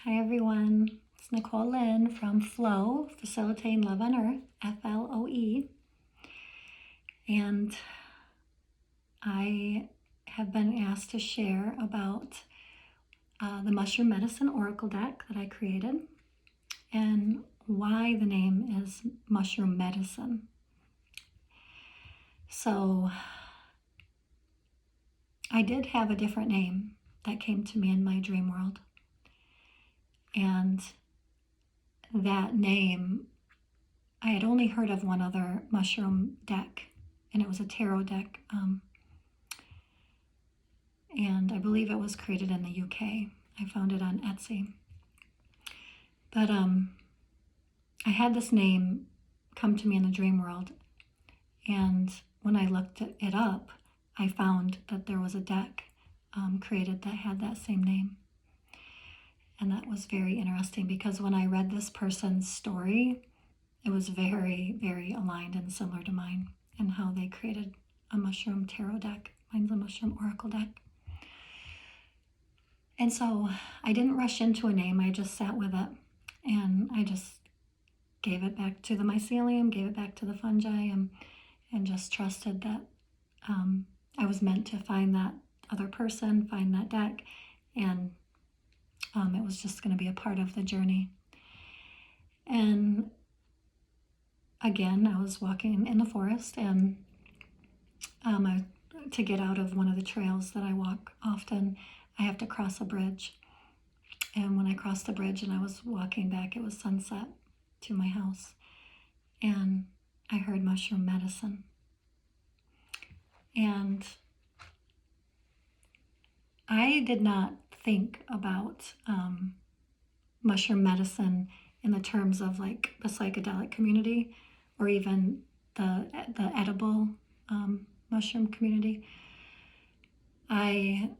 Hi everyone, it's Nicole Lynn from FLOE, Facilitating Love on Earth, FLOE. And I have been asked to share about the Mushroom Medicine Oracle deck that I created and why the name is Mushroom Medicine. So I did have a different name that came to me in my dream world. And that name, I had only heard of one other mushroom deck, and it was a tarot deck. And I believe it was created in the UK. I found it on Etsy. But I had this name come to me in the dream world, and when I looked it up, I found that there was a deck created that had that same name. And that was very interesting because when I read this person's story, it was very, very aligned and similar to mine and how they created a mushroom tarot deck. Mine's a mushroom oracle deck. And so I didn't rush into a name, I just sat with it. And I just gave it back to the mycelium, gave it back to the fungi, and just trusted that I was meant to find that other person, find that deck, and it was just going to be a part of the journey. And again, I was walking in the forest, and to get out of one of the trails that I walk often, I have to cross a bridge. And when I crossed the bridge and I was walking back, it was sunset to my house. And I heard mushroom medicine. And I did not think about mushroom medicine in the terms of like the psychedelic community or even the edible mushroom community. I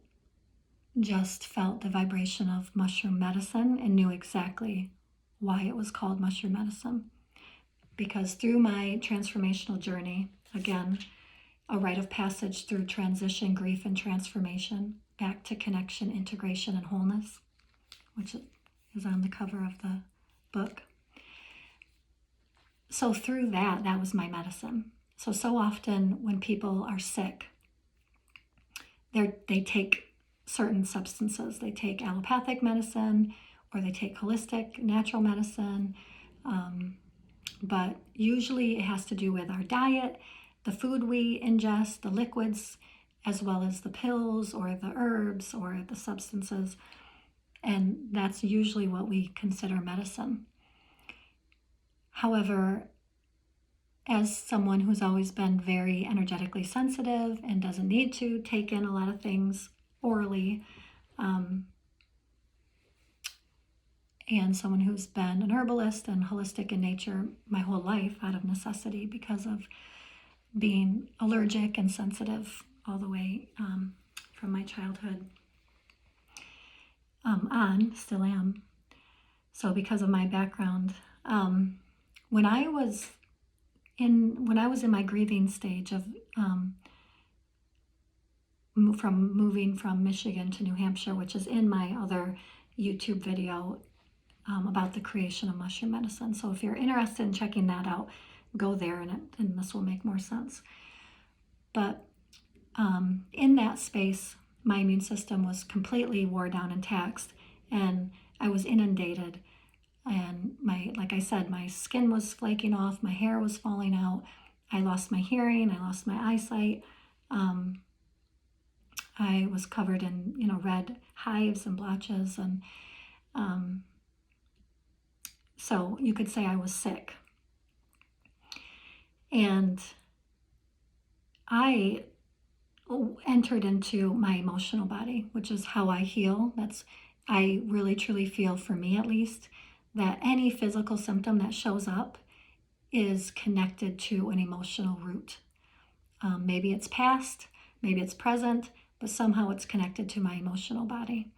just felt the vibration of mushroom medicine and knew exactly why it was called mushroom medicine. Because through my transformational journey, again, a rite of passage through transition, grief, and transformation, back to connection, integration, and wholeness, which is on the cover of the book. So through that was my medicine. So often when people are sick, they take certain substances. They take allopathic medicine or they take holistic, natural medicine. But usually it has to do with our diet, the food we ingest, the liquids, as well as the pills or the herbs or the substances. And that's usually what we consider medicine. However, as someone who's always been very energetically sensitive and doesn't need to take in a lot of things orally, and someone who's been an herbalist and holistic in nature my whole life out of necessity because of being allergic and sensitive all the way from my childhood on, still am. So because of my background, when I was in my grieving stage of from moving from Michigan to New Hampshire, which is in my other YouTube video about the creation of mushroom medicine. So if you're interested in checking that out, go there and this will make more sense. But in that space, my immune system was completely wore down and taxed, and I was inundated. And like I said, my skin was flaking off, my hair was falling out, I lost my hearing, I lost my eyesight. I was covered in, red hives and blotches, and so you could say I was sick. And I entered into my emotional body, which is how I heal. I really truly feel, for me at least, that any physical symptom that shows up is connected to an emotional root. Maybe it's past, maybe it's present, but somehow it's connected to my emotional body.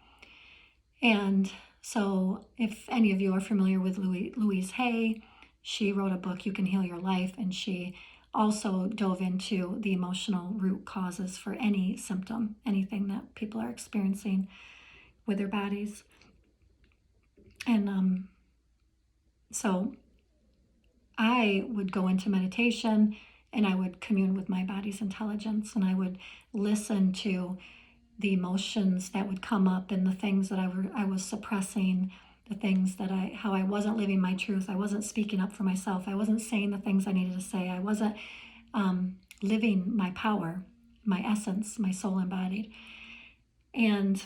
And so if any of you are familiar with Louise Hay, she wrote a book, You Can Heal Your Life, and she also dove into the emotional root causes for any symptom, anything that people are experiencing with their bodies. And so I would go into meditation and I would commune with my body's intelligence, and I would listen to the emotions that would come up and the things that I was suppressing, the things that how I wasn't living my truth. I wasn't speaking up for myself. I wasn't saying the things I needed to say. I wasn't living my power, my essence, my soul embodied. And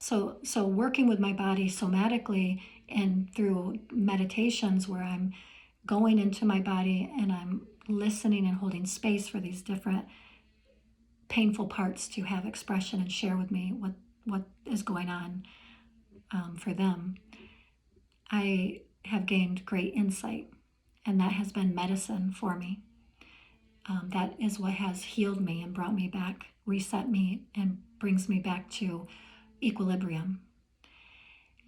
so working with my body somatically and through meditations where I'm going into my body and I'm listening and holding space for these different painful parts to have expression and share with me what is going on for them, I have gained great insight, and that has been medicine for me. That is what has healed me and brought me back, reset me, and brings me back to equilibrium.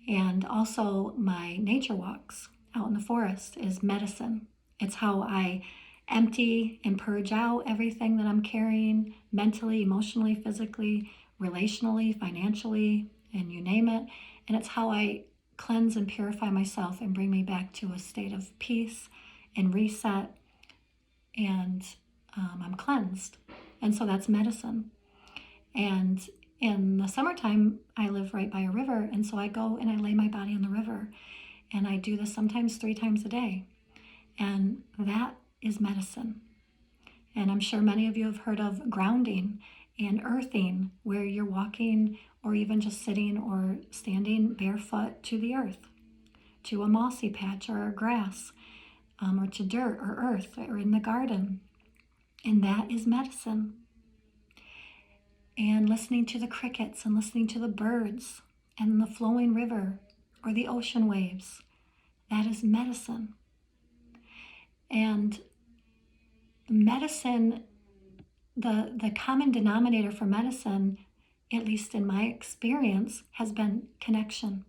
And also my nature walks out in the forest is medicine. It's how I empty and purge out everything that I'm carrying mentally, emotionally, physically, relationally, financially, and you name it. And it's how I cleanse and purify myself and bring me back to a state of peace and reset, and I'm cleansed. And so that's medicine. And in the summertime, I live right by a river, and so I go and I lay my body in the river. And I do this sometimes 3 times a day. And that is medicine. And I'm sure many of you have heard of grounding and earthing, where you're walking or even just sitting or standing barefoot to the earth, to a mossy patch or a grass, or to dirt or earth or in the garden. And that is medicine. And listening to the crickets and listening to the birds and the flowing river or the ocean waves, that is medicine. And medicine, the common denominator for medicine, at least in my experience, has been connection.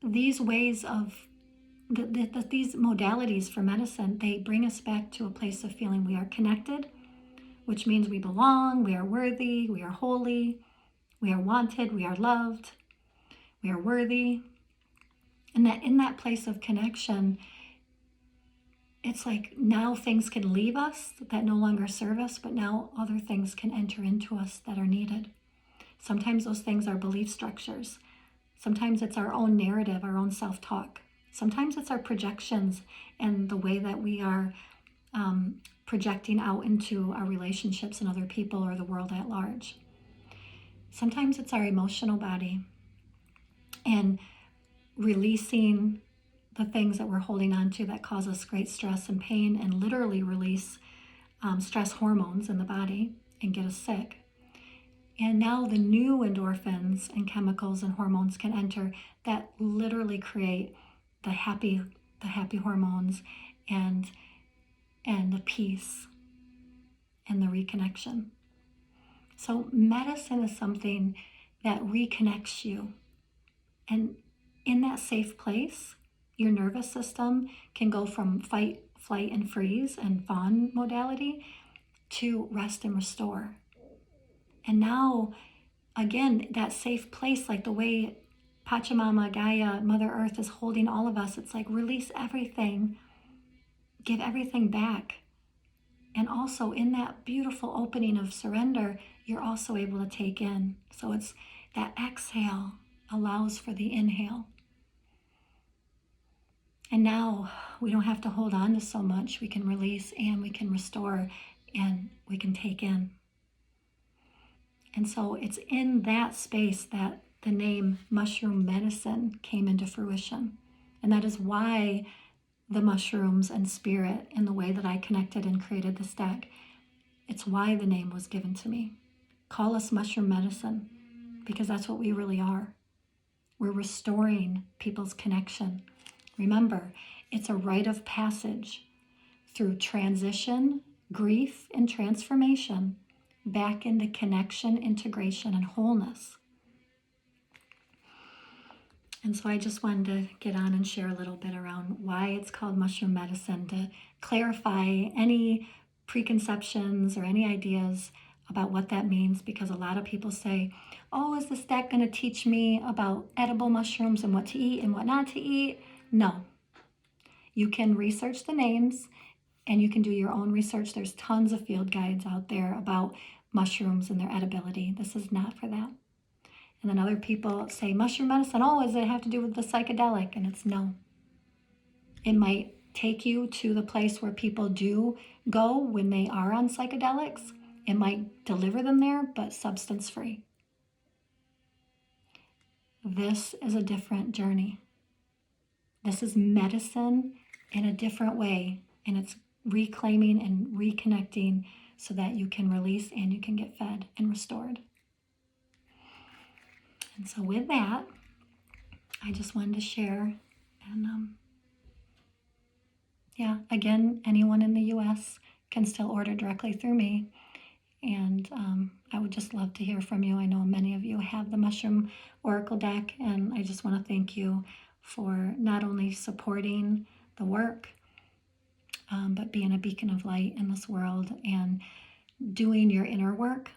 These ways of these modalities for medicine, they bring us back to a place of feeling we are connected, which means we belong, we are worthy, we are holy, we are wanted, we are loved, we are worthy. And that in that place of connection, it's like now things can leave us that no longer serve us, but now other things can enter into us that are needed. Sometimes those things are belief structures. Sometimes it's our own narrative, our own self-talk. Sometimes it's our projections and the way that we are projecting out into our relationships and other people or the world at large. Sometimes it's our emotional body and releasing the things that we're holding on to that cause us great stress and pain, and literally release stress hormones in the body and get us sick. And now the new endorphins and chemicals and hormones can enter that literally create the happy hormones and the peace and the reconnection. So medicine is something that reconnects you. And in that safe place, your nervous system can go from fight, flight, and freeze and fawn modality to rest and restore. And now, again, that safe place, like the way Pachamama, Gaia, Mother Earth is holding all of us, it's like release everything, give everything back. And also in that beautiful opening of surrender, you're also able to take in. So it's that exhale allows for the inhale. And now we don't have to hold on to so much. We can release and we can restore and we can take in. And so it's in that space that the name mushroom medicine came into fruition. And that is why the mushrooms and spirit and the way that I connected and created this deck, it's why the name was given to me. Call us mushroom medicine, because that's what we really are. We're restoring people's connection. Remember, it's a rite of passage through transition, grief, and transformation back into connection, integration, and wholeness. And so I just wanted to get on and share a little bit around why it's called mushroom medicine, to clarify any preconceptions or any ideas about what that means, because a lot of people say, oh, is this deck going to teach me about edible mushrooms and what to eat and what not to eat? No. You can research the names and you can do your own research. There's tons of field guides out there about mushrooms and their edibility. This is not for that. And then other people say mushroom medicine, oh, does it have to do with the psychedelic? And it's no. It might take you to the place where people do go when they are on psychedelics. It might deliver them there, but substance free. This is a different journey. This is medicine in a different way, and it's reclaiming and reconnecting so that you can release and you can get fed and restored. And so with that, I just wanted to share. And again, anyone in the US can still order directly through me. And I would just love to hear from you. I know many of you have the Mushroom Oracle deck, and I just want to thank you for not only supporting the work, but being a beacon of light in this world and doing your inner work,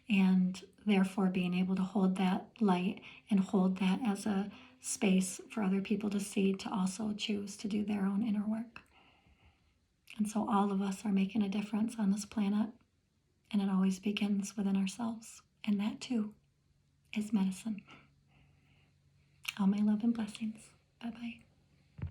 and therefore being able to hold that light and hold that as a space for other people to see, to also choose to do their own inner work. And so all of us are making a difference on this planet, and it always begins within ourselves. And that too is medicine. All my love and blessings. Bye-bye.